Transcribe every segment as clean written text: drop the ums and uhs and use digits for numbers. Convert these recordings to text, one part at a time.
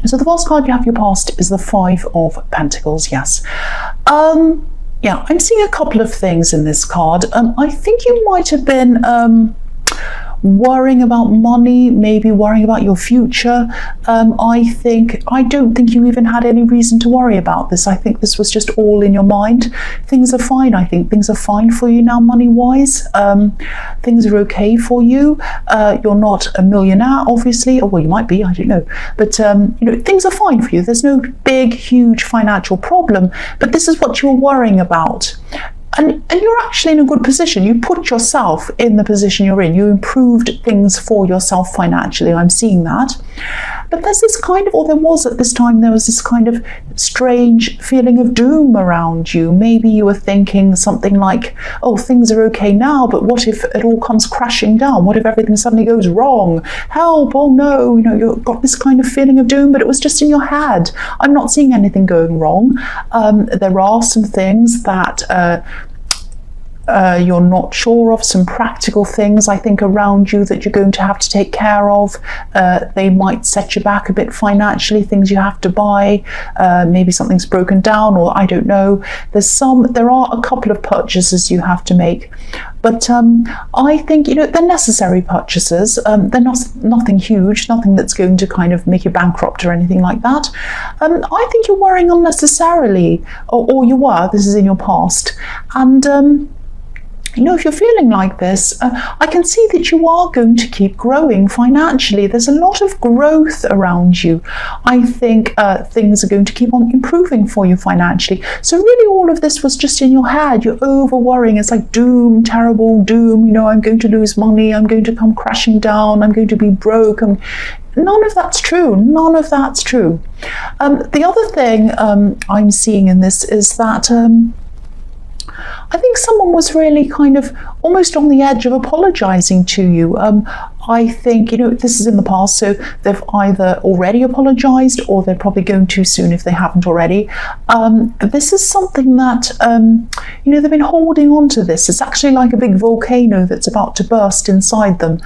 So the first card you have your past is the Five of Pentacles. Yes. Yeah, I'm seeing a couple of things in this card. I think you might have been worrying about money, maybe worrying about your future. I don't think you even had any reason to worry about this. I think this was just all in your mind. Things are fine. I think things are fine for you now, money-wise. Things are okay for you. You're not a millionaire, obviously, or well, you might be, I don't know. But you know, things are fine for you. There's no big, huge financial problem. But this is what you're worrying about. And you're actually in a good position. You put yourself in the position you're in. You improved things for yourself financially. I'm seeing that. But there's this kind of, or there was at this time, there was this kind of strange feeling of doom around you. Maybe you were thinking something like, oh, things are okay now, but what if it all comes crashing down? What if everything suddenly goes wrong? Help, oh no, you know, you've got this kind of feeling of doom, but it was just in your head. I'm not seeing anything going wrong. There are some things that you're not sure of, some practical things I think around you that you're going to have to take care of. They might set you back a bit financially, things you have to buy, maybe something's broken down, or I don't know. There are a couple of purchases you have to make, but I think, you know, they're necessary purchases. They're nothing huge, nothing that's going to kind of make you bankrupt or anything like that. I think you're worrying unnecessarily, or you were. This is in your past, and you know, if you're feeling like this, I can see that you are going to keep growing financially. There's a lot of growth around you. I think things are going to keep on improving for you financially. So really all of this was just in your head. You're over worrying. It's like doom, terrible doom. You know, I'm going to lose money. I'm going to come crashing down. I'm going to be broke. None of that's true. None of that's true. The other thing I'm seeing in this is that I think someone was really kind of almost on the edge of apologizing to you. I think, you know, this is in the past, so they've either already apologized or they're probably going to soon if they haven't already. This is something that, you know, they've been holding on to this. It's actually like a big volcano that's about to burst inside them.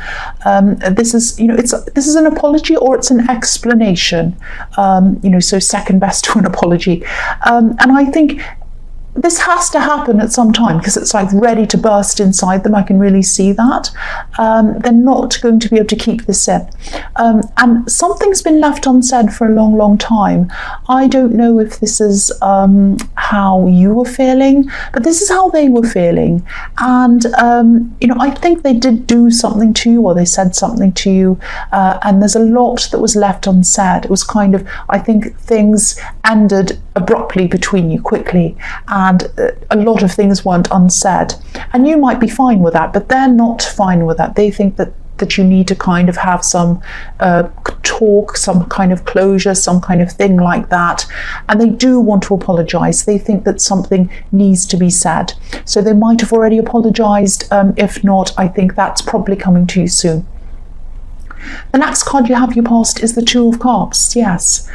This is, you know, this is an apology or it's an explanation, you know, so second best to an apology. And I think this has to happen at some time because it's like ready to burst inside them. I can really see that. They're not going to be able to keep this in. And something's been left unsaid for a long, long time. I don't know if this is how you were feeling, but this is how they were feeling. And, you know, I think they did do something to you or they said something to you. And there's a lot that was left unsaid. It was kind of, I think things ended abruptly between you quickly. And a lot of things weren't unsaid. And you might be fine with that, but they're not fine with that. They think that you need to kind of have some talk, some kind of closure, some kind of thing like that. And they do want to apologize. They think that something needs to be said. So they might have already apologized. If not, I think that's probably coming to you soon. The next card you have your past is the Two of Cups. Yes.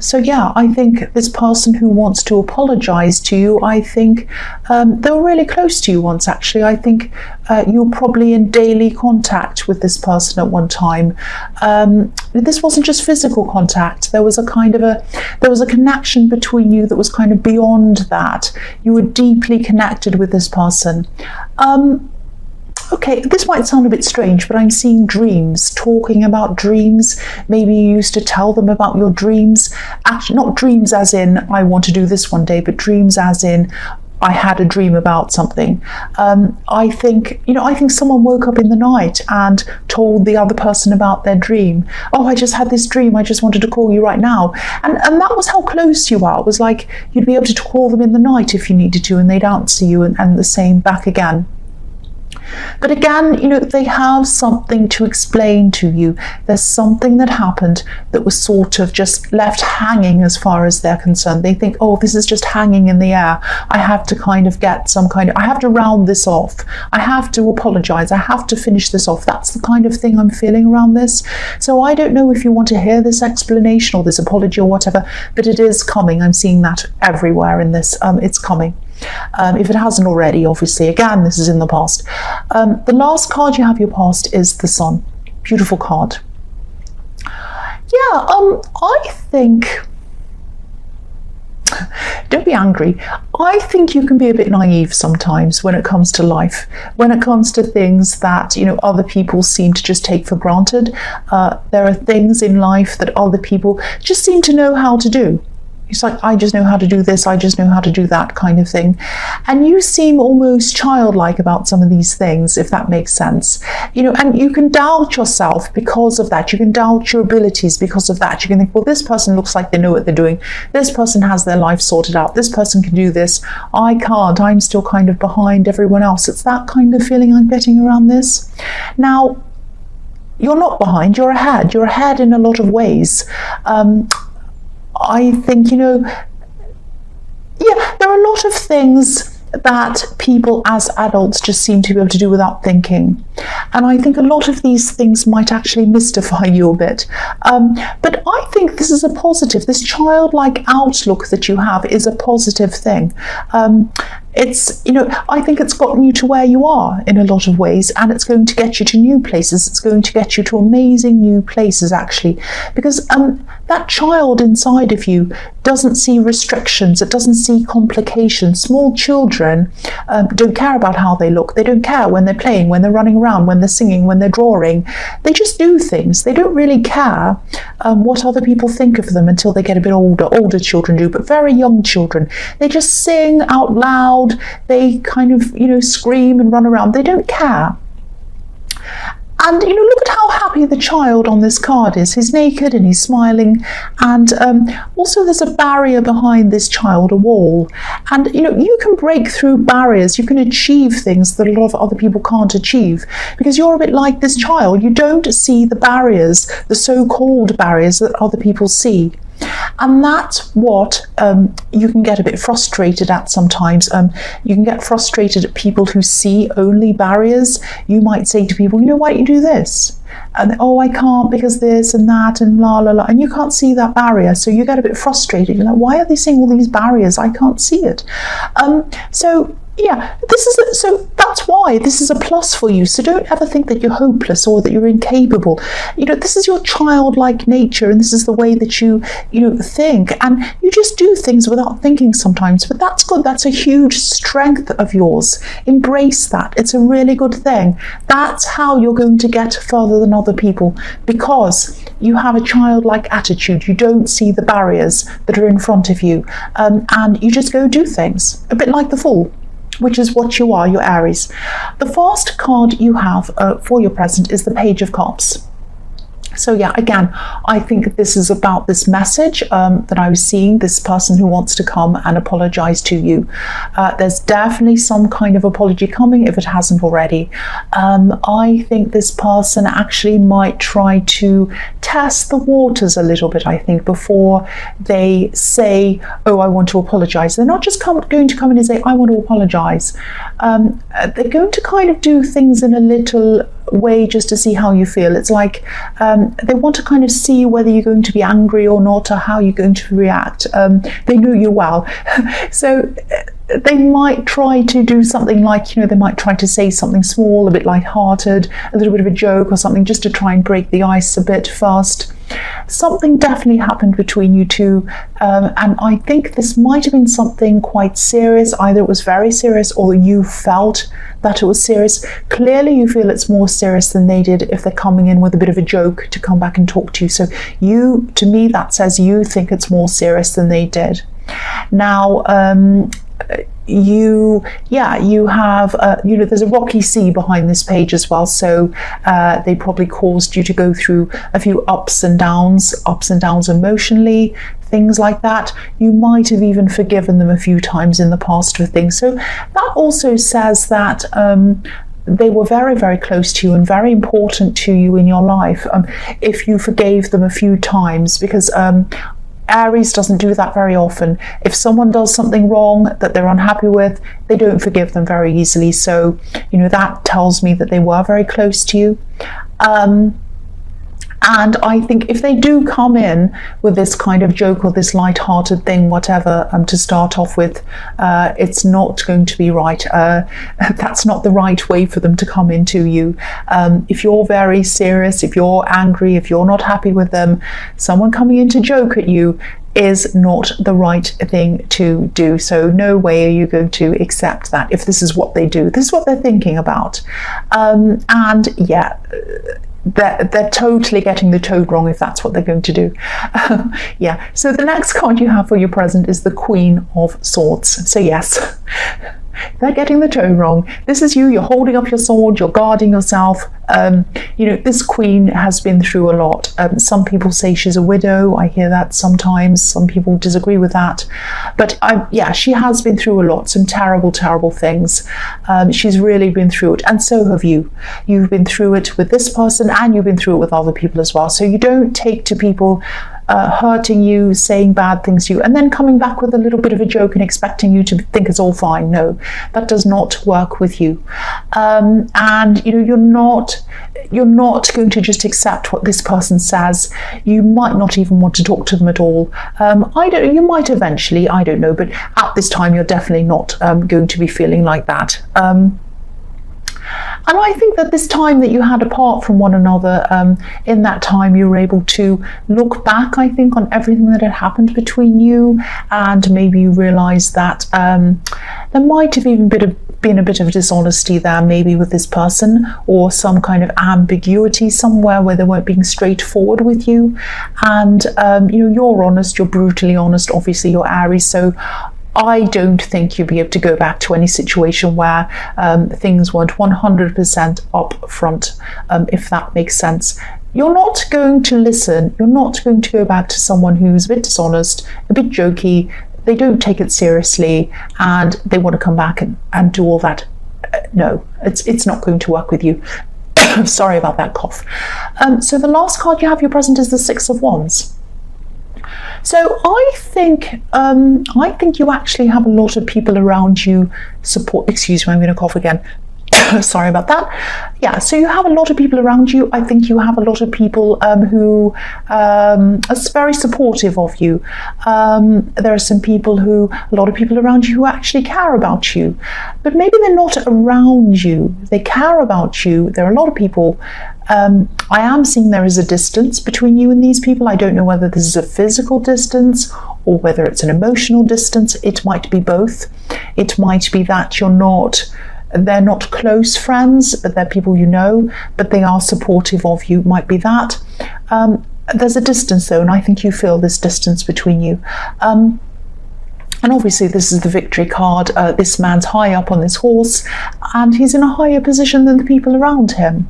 So yeah, I think this person who wants to apologize to you, I think they were really close to you once actually. I think you're probably in daily contact with this person at one time. This wasn't just physical contact. There was a kind of there was a connection between you that was kind of beyond that. You were deeply connected with this person. Okay, this might sound a bit strange, but I'm seeing dreams, talking about dreams. Maybe you used to tell them about your dreams. Actually, not dreams as in, I want to do this one day, but dreams as in, I had a dream about something. I think someone woke up in the night and told the other person about their dream. Oh, I just had this dream. I just wanted to call you right now. And that was how close you are. It was like you'd be able to call them in the night if you needed to, and they'd answer you, and the same back again. But again, you know, they have something to explain to you. There's something that happened that was sort of just left hanging as far as they're concerned. They think, oh, this is just hanging in the air. I have to kind of get I have to round this off. I have to apologize. I have to finish this off. That's the kind of thing I'm feeling around this. So I don't know if you want to hear this explanation or this apology or whatever, but it is coming. I'm seeing that everywhere in this. It's coming. If it hasn't already, obviously, again, this is in the past. The last card you have your past is the Sun. Beautiful card. Yeah, I think, don't be angry. I think you can be a bit naive sometimes when it comes to life, when it comes to things that, other people seem to just take for granted. There are things in life that other people just seem to know how to do. It's like, I just know how to do this, I just know how to do that kind of thing. And you seem almost childlike about some of these things, if that makes sense. And you can doubt yourself because of that. You can doubt your abilities because of that. You can think, well, this person looks like they know what they're doing. This person has their life sorted out. This person can do this. I can't. I'm still kind of behind everyone else. It's that kind of feeling I'm getting around this. Now, you're not behind, you're ahead. You're ahead in a lot of ways. I think, there are a lot of things that people as adults just seem to be able to do without thinking. And I think a lot of these things might actually mystify you a bit. But I think this is a positive. This childlike outlook that you have is a positive thing. I think it's gotten you to where you are in a lot of ways, and it's going to get you to new places. It's going to get you to amazing new places, actually, because that child inside of you doesn't see restrictions. It doesn't see complications. Small children don't care about how they look. They don't care when they're playing, when they're running around, when they're singing, when they're drawing. They just do things. They don't really care what other people think of them until they get a bit older. Older children do, but very young children, they just sing out loud. They kind of, scream and run around. They don't care. And, look at how happy the child on this card is. He's naked and he's smiling. And also there's a barrier behind this child, a wall. And, you can break through barriers. You can achieve things that a lot of other people can't achieve, because you're a bit like this child. You don't see the barriers, the so-called barriers that other people see. And that's what you can get a bit frustrated at sometimes. You can get frustrated at people who see only barriers. You might say to people, why don't you do this? And, oh, I can't because this and that and la la la. And you can't see that barrier. So you get a bit frustrated. You're like, why are they seeing all these barriers? I can't see it. So that's why this is a plus for you. So don't ever think that you're hopeless or that you're incapable. This is your childlike nature, and this is the way that you think, and you just do things without thinking sometimes. But that's good. That's a huge strength of yours. Embrace that. It's a really good thing. That's how you're going to get further than other people, because you have a childlike attitude. You don't see the barriers that are in front of you, and you just go do things, a bit like the Fool, which is what you are, you're Aries. The first card you have for your present is the Page of Cups. So yeah, again, I think this is about this message that I was seeing, this person who wants to come and apologize to you. There's definitely some kind of apology coming if it hasn't already. I think this person actually might try to test the waters a little bit, I think, before they say, oh, I want to apologize. They're not just going to come in and say, I want to apologize. They're going to kind of do things in a little way just to see how you feel. It's like they want to kind of see whether you're going to be angry or not, or how you're going to react. They know you well. So they might try to do something like, they might try to say something small, a bit light-hearted, a little bit of a joke or something, just to try and break the ice a bit first. Something definitely happened between you two, and I think this might have been something quite serious. Either it was very serious or you felt that it was serious. Clearly you feel it's more serious than they did if they're coming in with a bit of a joke to come back and talk to you. So to me, that says you think it's more serious than they did. Now, you have there's a rocky sea behind this page as well, so they probably caused you to go through a few ups and downs emotionally, things like that. You might have even forgiven them a few times in the past for things. So that also says that they were very, very close to you and very important to you in your life, if you forgave them a few times, because Aries doesn't do that very often. If someone does something wrong that they're unhappy with, they don't forgive them very easily. So, that tells me that they were very close to you. And I think if they do come in with this kind of joke or this light-hearted thing, whatever, to start off with, it's not going to be right. That's not the right way for them to come into you. If you're very serious, if you're angry, if you're not happy with them, someone coming in to joke at you is not the right thing to do. So no way are you going to accept that if this is what they do. This is what they're thinking about. And yeah, they're totally getting the toad wrong if that's what they're going to do. Yeah, so the next card you have for your present is the Queen of Swords. So yes, they're getting the tone wrong. This is you, you're holding up your sword, you're guarding yourself. You know, this queen has been through a lot. Some people say she's a widow. I hear that sometimes. Some people disagree with that. But yeah, she has been through a lot, some terrible, terrible things. She's really been through it. And so have you. You've been through it with this person and you've been through it with other people as well. So you don't take to people hurting you, saying bad things to you, and then coming back with a little bit of a joke and expecting you to think it's all fine. No, that does not work with you. And you know, you're not going to just accept what this person says. You might not even want to talk to them at all. You might eventually, I don't know, but at this time you're definitely not going to be feeling like that. And I think that this time that you had apart from one another, in that time you were able to look back, I think, on everything that had happened between you, and maybe you realised that there might have even been a bit of dishonesty there, maybe with this person, or some kind of ambiguity somewhere where they weren't being straightforward with you. And you know, you're honest, you're brutally honest, obviously you're Aries, so I don't think you'll be able to go back to any situation where things weren't 100% up front, if that makes sense. You're not going to listen, you're not going to go back to someone who's a bit dishonest, a bit jokey, they don't take it seriously, and they want to come back and do all that. No, it's not going to work with you. Sorry about that cough. So the last card you have your present is the Six of Wands. So I think you actually have a lot of people around you support. Excuse me, I'm going to cough again. Sorry about that. Yeah, so you have a lot of people around you. I think you have a lot of people who are very supportive of you. There are a lot of people around you who actually care about you, but maybe they're not around you. They care about you. There are a lot of people. I am seeing there is a distance between you and these people. I don't know whether this is a physical distance or whether it's an emotional distance. It might be both. It might be that they're not close friends, but they're people you know, but they are supportive of you. Might be that. There's a distance though, and I think you feel this distance between you. And obviously this is the Victory card. This man's high up on this horse and he's in a higher position than the people around him.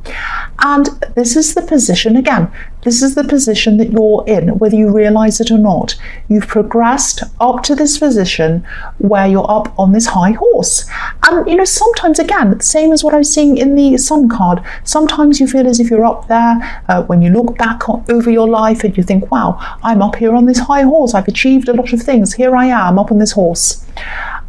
And this is the position, again, this is the position that you're in, whether you realize it or not. You've progressed up to this position where you're up on this high horse. And you know, sometimes, again, same as what I was seeing in the Sun card, sometimes you feel as if you're up there when you look back over your life and you think, wow, I'm up here on this high horse. I've achieved a lot of things. Here I am up on this horse.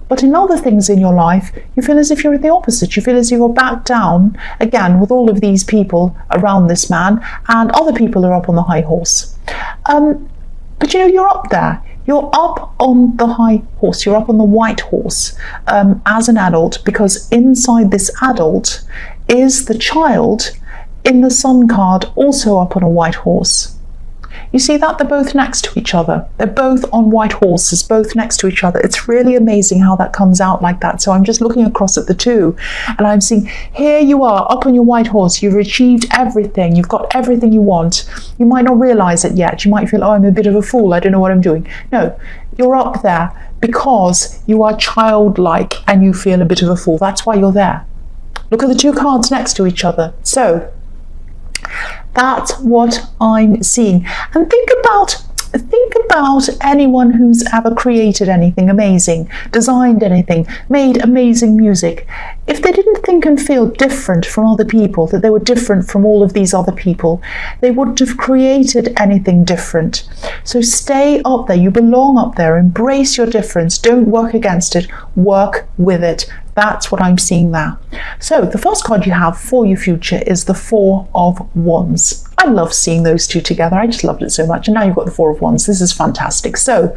But in other things in your life, you feel as if you're at the opposite. You feel as if you're back down, again, with all of these people around this man, and other people are up on the high horse. But you know, you're up there. You're up on the high horse. You're up on the white horse as an adult, because inside this adult is the child in the Sun card, also up on a white horse. You see that? They're both next to each other. They're both on white horses, both next to each other. It's really amazing how that comes out like that. So I'm just looking across at the two and I'm seeing, here you are up on your white horse. You've achieved everything. You've got everything you want. You might not realize it yet. You might feel, oh, I'm a bit of a fool. I don't know what I'm doing. No, you're up there because you are childlike and you feel a bit of a fool. That's why you're there. Look at the two cards next to each other. So that's what I'm seeing. And think about anyone who's ever created anything amazing, designed anything, made amazing music. If they didn't think and feel different from other people, that they were different from all of these other people, they wouldn't have created anything different. So stay up there. You belong up there. Embrace your difference. Don't work against it. Work with it. That's what I'm seeing there. So the first card you have for your future is the Four of Wands. I love seeing those two together. I just loved it so much. And now you've got the Four of Wands. This is fantastic. So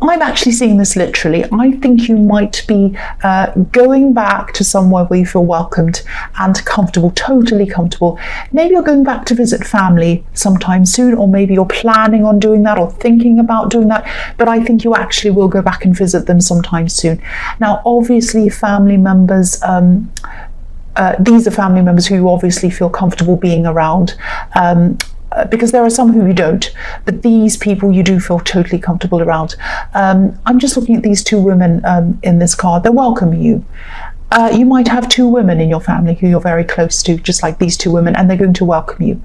I'm actually seeing this literally. I think you might be going back to somewhere where you feel welcomed and comfortable, totally comfortable. Maybe you're going back to visit family sometime soon, or maybe you're planning on doing that or thinking about doing that. But I think you actually will go back and visit them sometime soon. Now, obviously, family members, these are family members who you obviously feel comfortable being around. Because there are some who you don't, but these people you do feel totally comfortable around. I'm just looking at these two women in this card. They're welcoming you. You might have two women in your family who you're very close to, just like these two women, and they're going to welcome you.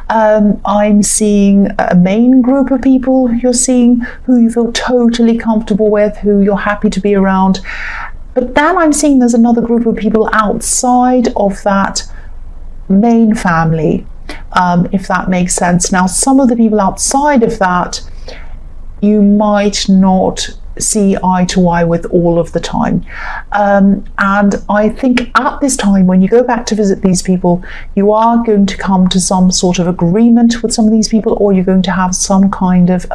I'm seeing a main group of people you're seeing who you feel totally comfortable with, who you're happy to be around. But then I'm seeing there's another group of people outside of that main family. If that makes sense. Now, some of the people outside of that you might not see eye to eye with all of the time. And I think at this time, when you go back to visit these people, you are going to come to some sort of agreement with some of these people, or you're going to have some kind of,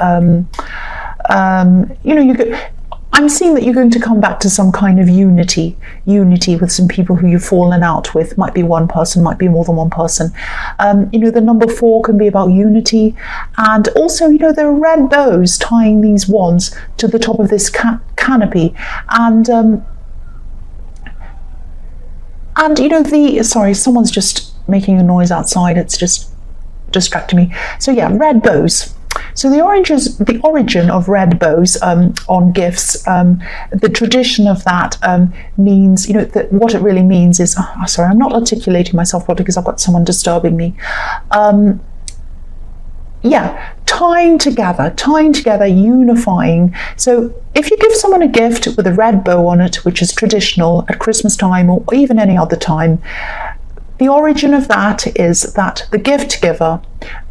I'm seeing that you're going to come back to some kind of unity with some people who you've fallen out with. Might be one person, might be more than one person. The number 4 can be about unity. And also, there are red bows tying these wands to the top of this canopy. And sorry, someone's just making a noise outside. It's just distracting me. So yeah, red bows. So the origin of red bows on gifts, the tradition of that means, that what it really means is, sorry, I'm not articulating myself properly because I've got someone disturbing me. Tying together, unifying. So if you give someone a gift with a red bow on it, which is traditional at Christmas time or even any other time, the origin of that is that the gift giver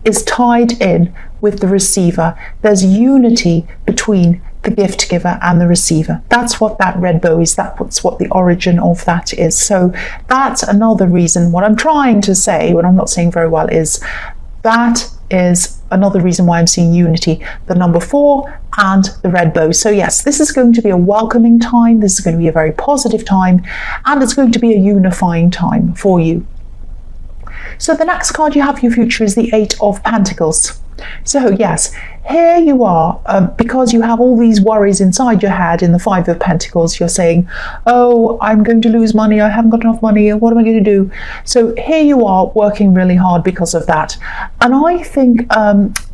is tied in with the receiver. There's unity between the gift giver and the receiver. That's what that red bow is. That's what the origin of that is. So that's another reason. What I'm trying to say, what I'm not saying very well, is that is another reason why I'm seeing unity, the number 4 and the red bow. So yes, this is going to be a welcoming time. This is going to be a very positive time, and it's going to be a unifying time for you. So the next card you have for your future is the 8 of Pentacles. So yes, here you are, because you have all these worries inside your head in the 5 of Pentacles. You're saying, oh, I'm going to lose money, I haven't got enough money, what am I going to do? So here you are working really hard because of that. And I think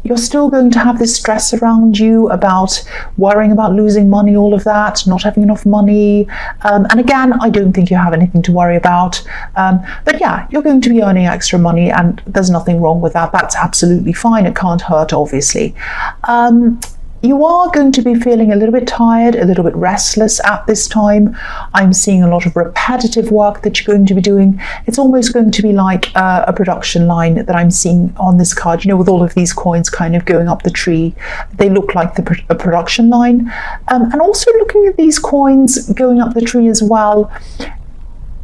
you're still going to have this stress around you about worrying about losing money, all of that, not having enough money. And again, I don't think you have anything to worry about. But yeah, you're going to be earning extra money, and there's nothing wrong with that. That's absolutely fine. It can't hurt, obviously. You are going to be feeling a little bit tired, a little bit restless at this time. I'm seeing a lot of repetitive work that you're going to be doing. It's almost going to be like a production line that I'm seeing on this card, with all of these coins kind of going up the tree. They look like a production line. And also looking at these coins going up the tree as well,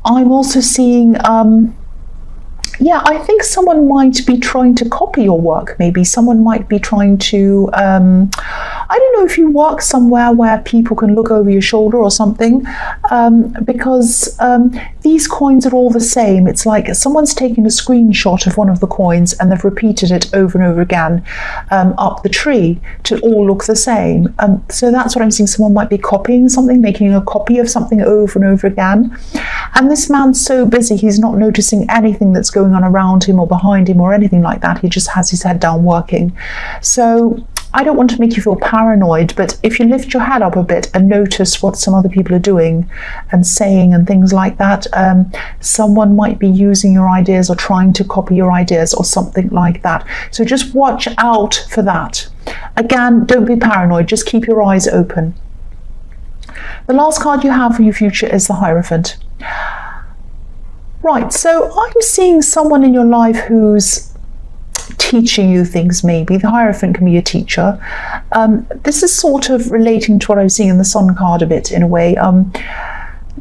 I'm also seeing I think someone might be trying to copy your work. Maybe someone might be trying to, I don't know if you work somewhere where people can look over your shoulder or something, because these coins are all the same. It's like someone's taken a screenshot of one of the coins and they've repeated it over and over again up the tree to all look the same. So that's what I'm seeing. Someone might be copying something, making a copy of something over and over again. And this man's so busy, he's not noticing anything that's going on around him or behind him or anything like that. He just has his head down working. So I don't want to make you feel paranoid, but if you lift your head up a bit and notice what some other people are doing and saying and things like that, someone might be using your ideas or trying to copy your ideas or something like that. So just watch out for that. Again, don't be paranoid, just keep your eyes open. The last card you have for your future is the Hierophant. Right, so I'm seeing someone in your life who's teaching you things. Maybe the Hierophant can be a teacher. This is sort of relating to what I was seeing in the Sun card a bit, in a way.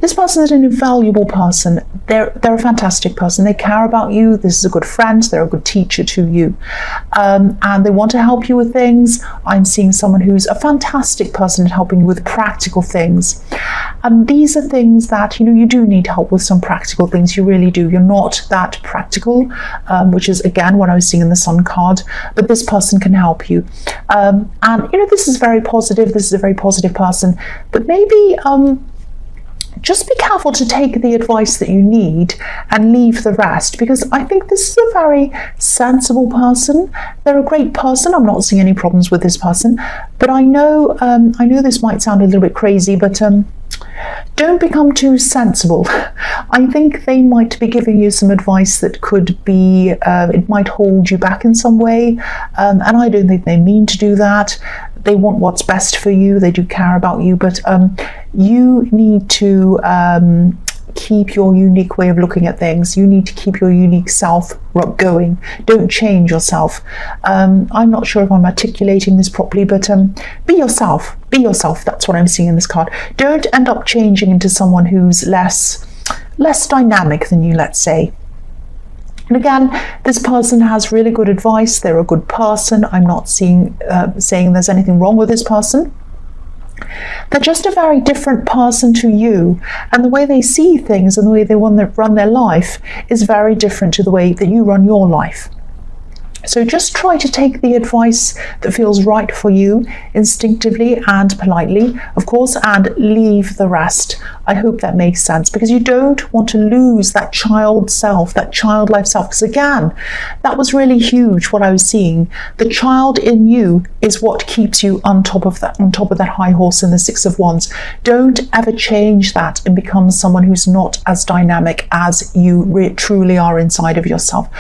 This person is an invaluable person. They're a fantastic person. They care about you. This is a good friend. They're a good teacher to you. And they want to help you with things. I'm seeing someone who's a fantastic person at helping you with practical things. And these are things that, you do need help with some practical things. You really do. You're not that practical, which is, again, what I was seeing in the Sun card. But this person can help you. And, this is very positive. This is a very positive person. But maybe just be careful to take the advice that you need and leave the rest, because I think this is a very sensible person. They're a great person. I'm not seeing any problems with this person, but I know this might sound a little bit crazy, but don't become too sensible. I think they might be giving you some advice that could be, it might hold you back in some way, and I don't think they mean to do that. They want what's best for you. They do care about you, but you need to keep your unique way of looking at things. You need to keep your unique self going. Don't change yourself. I'm not sure if I'm articulating this properly, but be yourself. Be yourself. That's what I'm seeing in this card. Don't end up changing into someone who's less dynamic than you, let's say. And again, this person has really good advice. They're a good person. I'm not saying there's anything wrong with this person. They're just a very different person to you, and the way they see things and the way they want to run their life is very different to the way that you run your life. So just try to take the advice that feels right for you, instinctively and politely, of course, and leave the rest. I hope that makes sense, because you don't want to lose that child self, that childlike self. Because again, that was really huge, what I was seeing. The child in you is what keeps you on top of that high horse in the Six of Wands. Don't ever change that and become someone who's not as dynamic as you truly are inside of yourself.